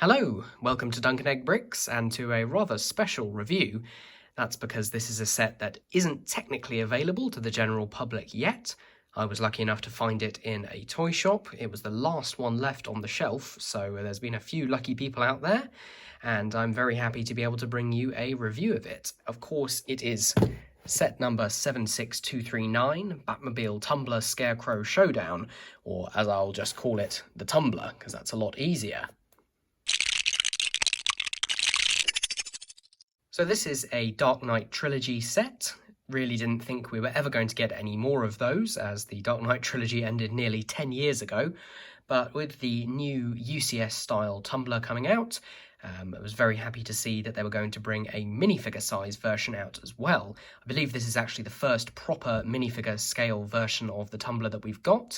Hello, welcome to Duncan Egg Bricks and to a rather special review. That's because this is a set that isn't technically available to the general public yet. I was lucky enough to find it in a toy shop. It was the last one left on the shelf, so there's been a few lucky people out there, and I'm very happy to be able to bring you a review of it. Of course, it is set number 76239, Batmobile Tumbler Scarecrow Showdown, or as I'll just call it, the Tumbler, because that's a lot easier. So this is a Dark Knight trilogy set. Really didn't think we were ever going to get any more of those, as the Dark Knight trilogy ended nearly 10 years ago. But with the new UCS-style Tumbler coming out, I was very happy to see that they were going to bring a minifigure size version out as well. I believe this is actually the first proper minifigure scale version of the Tumbler that we've got.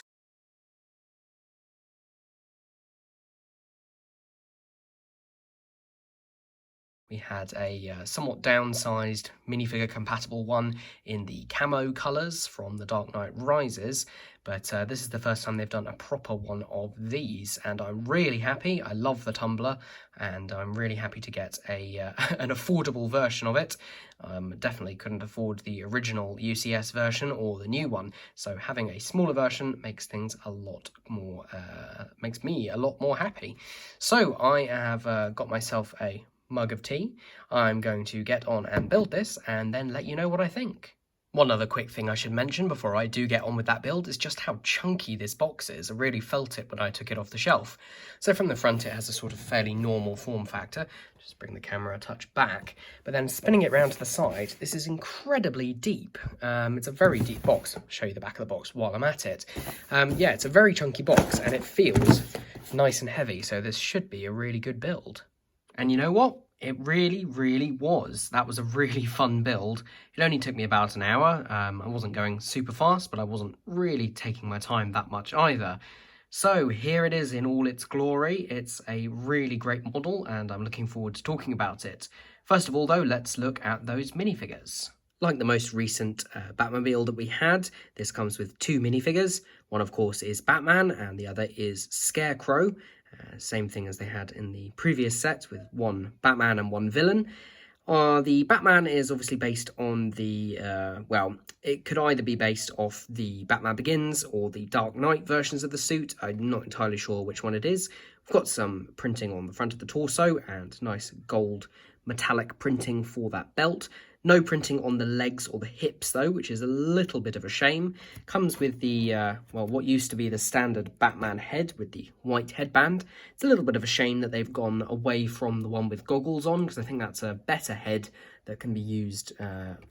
We had a somewhat downsized minifigure compatible one in the camo colours from The Dark Knight Rises, but this is the first time they've done a proper one of these, and I'm really happy. I love the Tumbler, and I'm really happy to get a an affordable version of it. Definitely couldn't afford the original UCS version or the new one, so having a smaller version makes things a lot more, makes me a lot more happy. So I have got myself a mug of tea. I'm going to get on and build this and then let you know what I think. One other quick thing I should mention before I do get on with that build is just how chunky this box is. I really felt it when I took it off the shelf. So from the front it has a sort of fairly normal form factor. Just bring the camera a touch back. But then spinning it round to the side, this is incredibly deep. It's a very deep box. I'll show you the back of the box while I'm at it. Yeah, it's a very chunky box and it feels nice and heavy, so this should be a really good build. And you know what? It really, really was. That was a really fun build. It only took me about an hour. I wasn't going super fast, but I wasn't really taking my time that much either. So here it is in all its glory. It's a really great model, and I'm looking forward to talking about it. First of all, though, let's look at those minifigures. Like the most recent Batmobile that we had, this comes with two minifigures. One, of course, is Batman, and the other is Scarecrow. Same thing as they had in the previous set, with one Batman and one villain. The Batman is obviously based on the, well, it could either be based off the Batman Begins or the Dark Knight versions of the suit. I'm not entirely sure which one it is. We've got some printing on the front of the torso and nice gold metallic printing for that belt. No printing on the legs or the hips, though, which is a little bit of a shame. Comes with the, well, what used to be the standard Batman head with the white headband. It's a little bit of a shame that they've gone away from the one with goggles on, because I think that's a better head that can be used,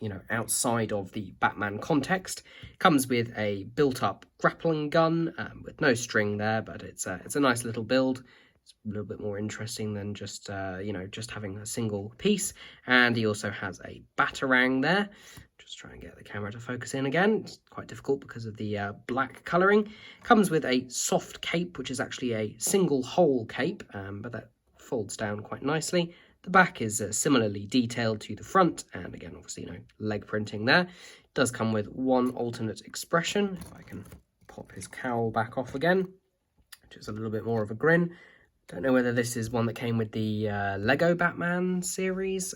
you know, outside of the Batman context. Comes with a built-up grappling gun with no string there, but it's a nice little build. It's a little bit more interesting than just, you know, just having a single piece. And he also has a batarang there. Just try and get the camera to focus in again. It's quite difficult because of the black colouring. Comes with a soft cape, which is actually a single hole cape, but that folds down quite nicely. The back is similarly detailed to the front, and again, obviously, you know, leg printing there. It does come with one alternate expression. If I can pop his cowl back off again, which is a little bit more of a grin. Don't know whether this is one that came with the Lego Batman series.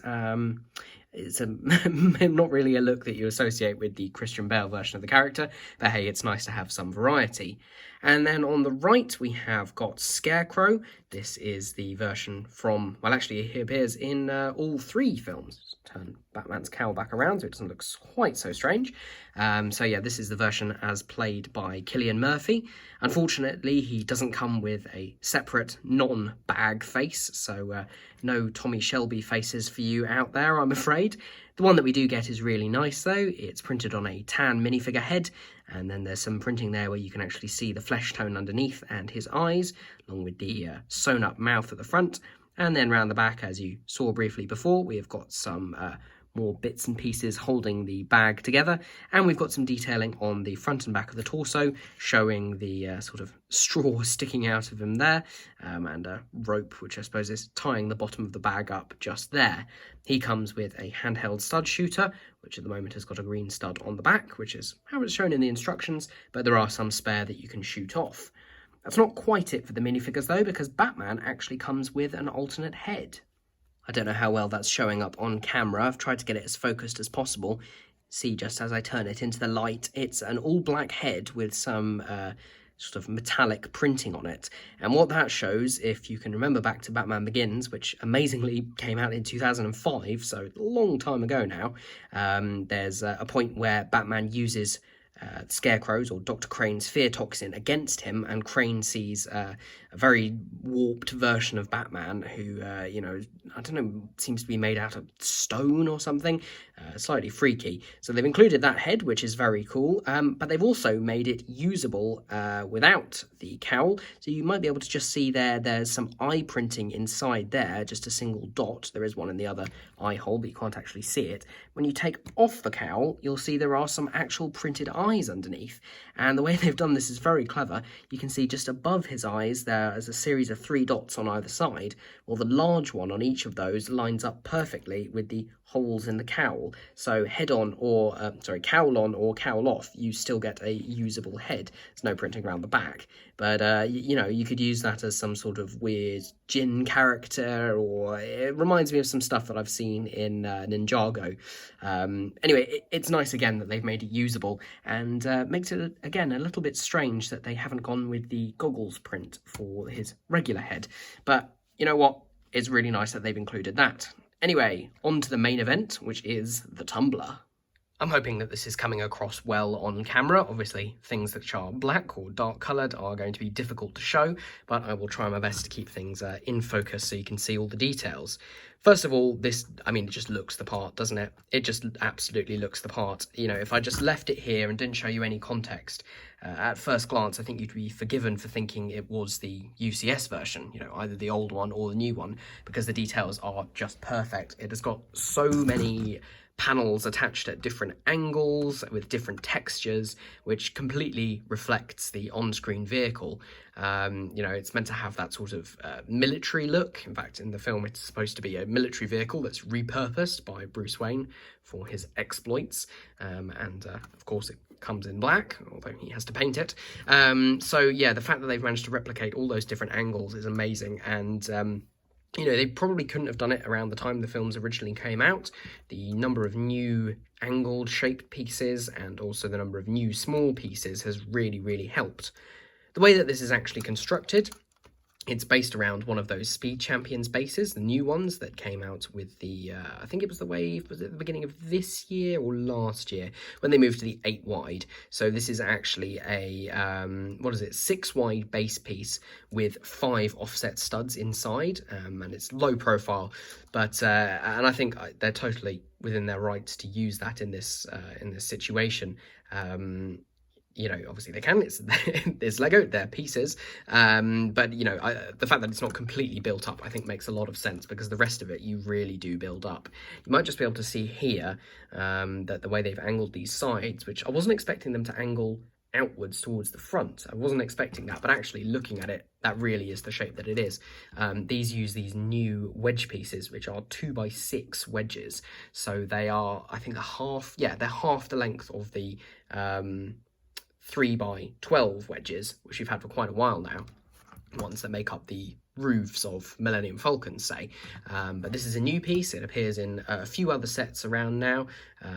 It's not really a look that you associate with the Christian Bale version of the character, but hey, it's nice to have some variety. And then on the right, we have got Scarecrow. This is the version from, well, actually, he appears in all three films. Turn Batman's cowl back around so it doesn't look quite so strange. So yeah, this is the version as played by Cillian Murphy. Unfortunately, he doesn't come with a separate non-bag face, so no Tommy Shelby faces for you out there, I'm afraid. The one that we do get is really nice, though. It's printed on a tan minifigure head, and then there's some printing there where you can actually see the flesh tone underneath and his eyes, along with the sewn-up mouth at the front. And then round the back, as you saw briefly before, we have got some more bits and pieces holding the bag together, and we've got some detailing on the front and back of the torso, showing the sort of straw sticking out of him there, and a rope, which I suppose is tying the bottom of the bag up just there. He comes with a handheld stud shooter, which at the moment has got a green stud on the back, which is how it's shown in the instructions, but there are some spare that you can shoot off. That's not quite it for the minifigures though, because Batman actually comes with an alternate head. I don't know how well that's showing up on camera. I've tried to get it as focused as possible. See, just as I turn it into the light, it's an all-black head with some sort of metallic printing on it. And what that shows, if you can remember back to Batman Begins, which amazingly came out in 2005, so a long time ago now, there's a point where Batman uses Scarecrow's or Dr. Crane's fear toxin against him, and Crane sees a very warped version of Batman who, you know, I don't know, seems to be made out of stone or something, slightly freaky. So they've included that head, which is very cool, but they've also made it usable without the cowl, so you might be able to just see there's some eye printing inside there, just a single dot. There is one in the other eye hole, but you can't actually see it. When you take off the cowl, you'll see there are some actual printed eyes underneath, and the way they've done this is very clever. You can see just above his eyes there is a series of 3 dots on either side. Well, the large one on each of those lines up perfectly with the holes in the cowl, so head on or cowl on or cowl off, you still get a usable head. There's no printing around the back, but you know, you could use that as some sort of weird djinn character, or it reminds me of some stuff that I've seen in Ninjago. Anyway, it's nice again that they've made it usable, and makes it again a little bit strange that they haven't gone with the goggles print for his regular head, but you know what, it's really nice that they've included that. Anyway, on to the main event, which is the Tumbler. I'm hoping that this is coming across well on camera. Obviously, things that are black or dark coloured are going to be difficult to show, but I will try my best to keep things in focus so you can see all the details. First of all, this, I mean, it just looks the part, doesn't it? It just absolutely looks the part. You know, if I just left it here and didn't show you any context, at first glance, I think you'd be forgiven for thinking it was the UCS version, you know, either the old one or the new one, because the details are just perfect. It has got so many panels attached at different angles with different textures, which completely reflects the on-screen vehicle. You know, it's meant to have that sort of military look. In fact, in the film, it's supposed to be a military vehicle that's repurposed by Bruce Wayne for his exploits. Of course, it comes in black, although he has to paint it. So yeah, the fact that they've managed to replicate all those different angles is amazing, and you know, they probably couldn't have done it around the time the films originally came out. The number of new angled shaped pieces and also the number of new small pieces has really, really helped. The way that this is actually constructed, it's based around one of those Speed Champions bases, the new ones that came out with the, I think it was the wave, was it the beginning of this year or last year, when they moved to the 8 wide. So this is actually a, 6 wide base piece with 5 offset studs inside, and it's low profile, but, and I think they're totally within their rights to use that in this situation. You know, obviously they can, it's Lego, they're pieces, but, you know, the fact that it's not completely built up, I think makes a lot of sense, because the rest of it you really do build up. You might just be able to see here that the way they've angled these sides, which I wasn't expecting them to angle outwards towards the front, I wasn't expecting that, but actually looking at it, that really is the shape that it is. These use these new wedge pieces, which are 2x6 wedges, so they are, I think, they're half the length of the 3x12 wedges, which we've had for quite a while now, ones that make up the roofs of Millennium Falcons, say. But this is a new piece. It appears in a few other sets around now,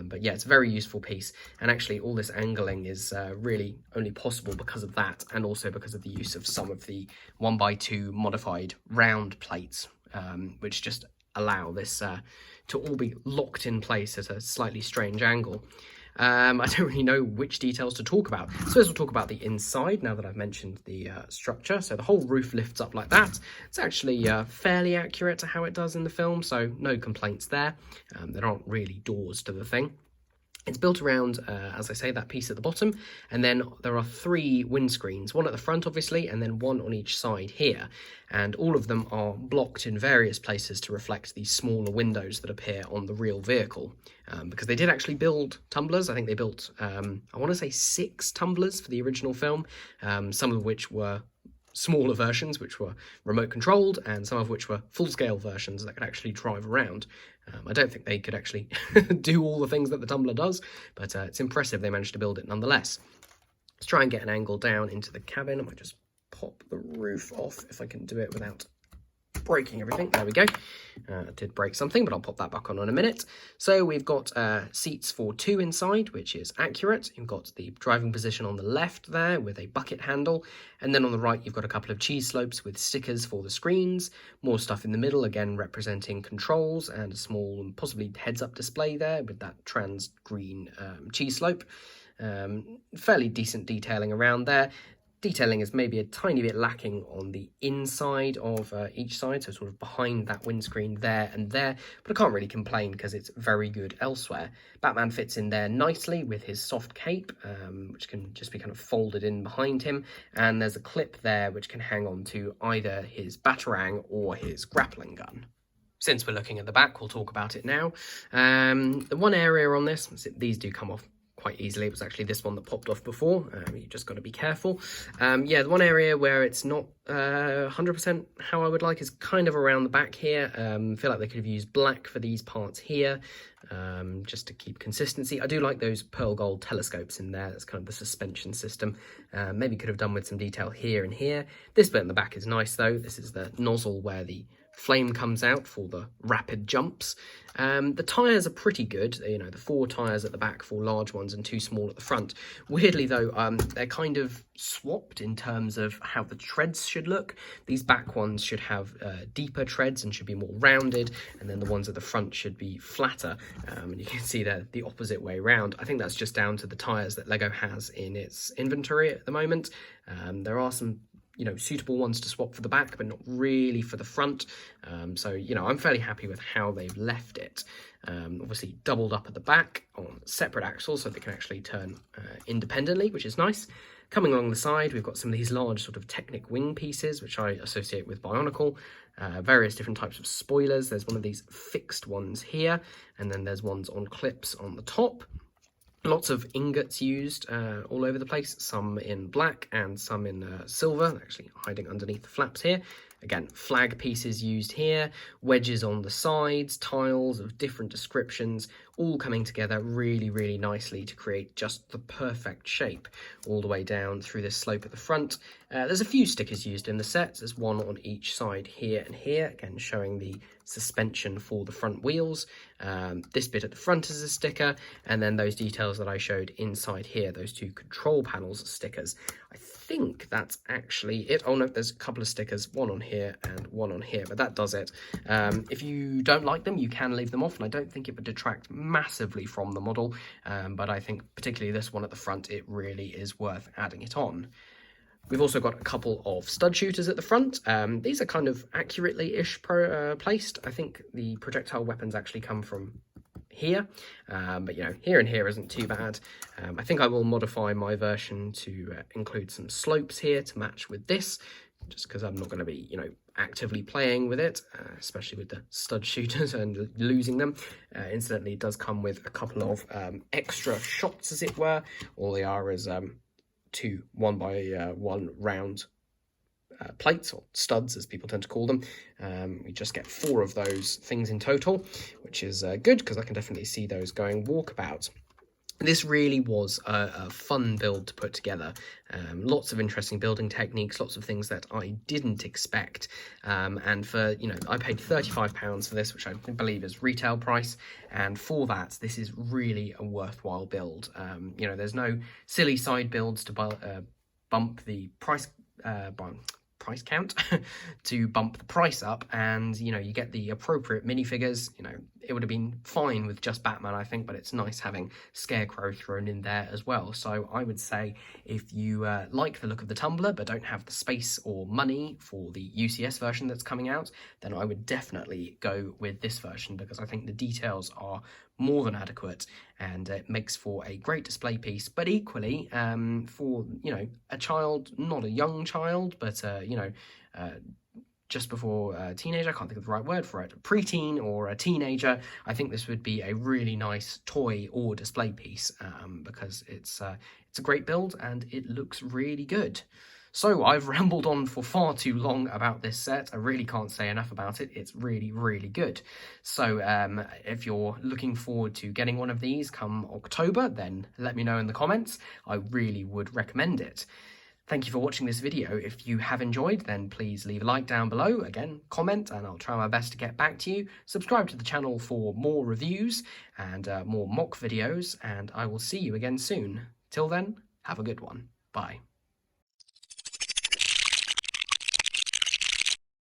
but yeah, it's a very useful piece, and actually all this angling is really only possible because of that, and also because of the use of some of the 1x2 modified round plates, which just allow this to all be locked in place at a slightly strange angle. I don't really know which details to talk about. So we'll talk about the inside now that I've mentioned the structure. So the whole roof lifts up like that. It's actually fairly accurate to how it does in the film, so no complaints there. There aren't really doors to the thing. It's built around, as I say, that piece at the bottom, and then there are 3 windscreens, one at the front obviously, and then one on each side here, and all of them are blocked in various places to reflect these smaller windows that appear on the real vehicle, because they did actually build tumblers. I think they built, I want to say 6 tumblers for the original film, some of which were smaller versions which were remote controlled, and some of which were full-scale versions that could actually drive around. I don't think they could actually do all the things that the Tumbler does, but it's impressive they managed to build it nonetheless. Let's try and get an angle down into the cabin. I might just pop the roof off if I can do it without breaking everything. There we go. I did break something, but I'll pop that back on in a minute. So we've got seats for 2 inside, which is accurate. You've got the driving position on the left there with a bucket handle, and then on the right you've got a couple of cheese slopes with stickers for the screens, more stuff in the middle, again representing controls, and a small possibly heads-up display there with that trans green cheese slope. Fairly decent detailing around there. Detailing is maybe a tiny bit lacking on the inside of each side, so sort of behind that windscreen there and there, but I can't really complain because it's very good elsewhere. Batman fits in there nicely with his soft cape, which can just be kind of folded in behind him, and there's a clip there which can hang on to either his batarang or his grappling gun. Since we're looking at the back, we'll talk about it now. The one area on this, these do come off quite easily. It was actually this one that popped off before. You just got to be careful. Yeah, the one area where it's not 100% how I would like is kind of around the back here. Feel like they could have used black for these parts here, just to keep consistency. I do like those pearl gold telescopes in there. That's kind of the suspension system. Maybe could have done with some detail here and here. This bit in the back is nice though. This is the nozzle where the flame comes out for the rapid jumps. The tyres are pretty good, you know, the 4 tyres at the back, 4 large ones and 2 small at the front. Weirdly though, they're kind of swapped in terms of how the treads should look. These back ones should have deeper treads and should be more rounded, and then the ones at the front should be flatter, and you can see they're the opposite way round. I think that's just down to the tyres that LEGO has in its inventory at the moment. There are some suitable ones to swap for the back, but not really for the front. So, I'm fairly happy with how they've left it. Obviously doubled up at the back on separate axles so they can actually turn independently, which is nice. Coming along the side, we've got some of these large sort of Technic wing pieces, which I associate with Bionicle. Various different types of spoilers. There's one of these fixed ones here, and then there's ones on clips on the top. Lots of ingots used all over the place, some in black and some in silver, actually hiding underneath the flaps here. Again, flag pieces used here, wedges on the sides, tiles of different descriptions, all coming together really, really nicely to create just the perfect shape all the way down through this slope at the front. There's a few stickers used in the set. There's one on each side here and here, again showing the suspension for the front wheels. This bit at the front is a sticker, and then those details that I showed inside here, those 2 control panels are stickers. I think that's actually it. Oh no, there's a couple of stickers, one on here and one on here, but that does it. If you don't like them, you can leave them off, and I don't think it would detract massively from the model, but I think particularly this one at the front, it really is worth adding it on. We've also got a couple of stud shooters at the front. These are kind of accurately-ish placed. I think the projectile weapons actually come from here, but here and here isn't too bad. I think I will modify my version to include some slopes here to match with this, just because I'm not going to be, actively playing with it, especially with the stud shooters and losing them. Incidentally, it does come with a couple of extra shots, as it were. All they are is 2 1x1 round plates, or studs as people tend to call them. We just get 4 of those things in total, which is good because I can definitely see those going walkabout. This really was a fun build to put together. Lots of interesting building techniques, lots of things that I didn't expect. And for, I paid £35 for this, which I believe is retail price. And for that, this is really a worthwhile build. There's no silly side builds to bump the price count to bump the price up, and you get the appropriate minifigures. It would have been fine with just Batman, I think, but it's nice having Scarecrow thrown in there as well. So I would say if you like the look of the Tumbler but don't have the space or money for the UCS version that's coming out, then I would definitely go with this version, because I think the details are more than adequate and it makes for a great display piece. But equally, for a child, not a young child, but just before teenager, I can't think of the right word for it, preteen or a teenager, I think this would be a really nice toy or display piece, because it's a great build and it looks really good. So I've rambled on for far too long about this set. I really can't say enough about it. It's really, really good. So if you're looking forward to getting one of these come October, then let me know in the comments. I really would recommend it. Thank you for watching this video. If you have enjoyed, then please leave a like down below. Again, comment, and I'll try my best to get back to you. Subscribe to the channel for more reviews and more mock videos, and I will see you again soon. Till then, have a good one. Bye.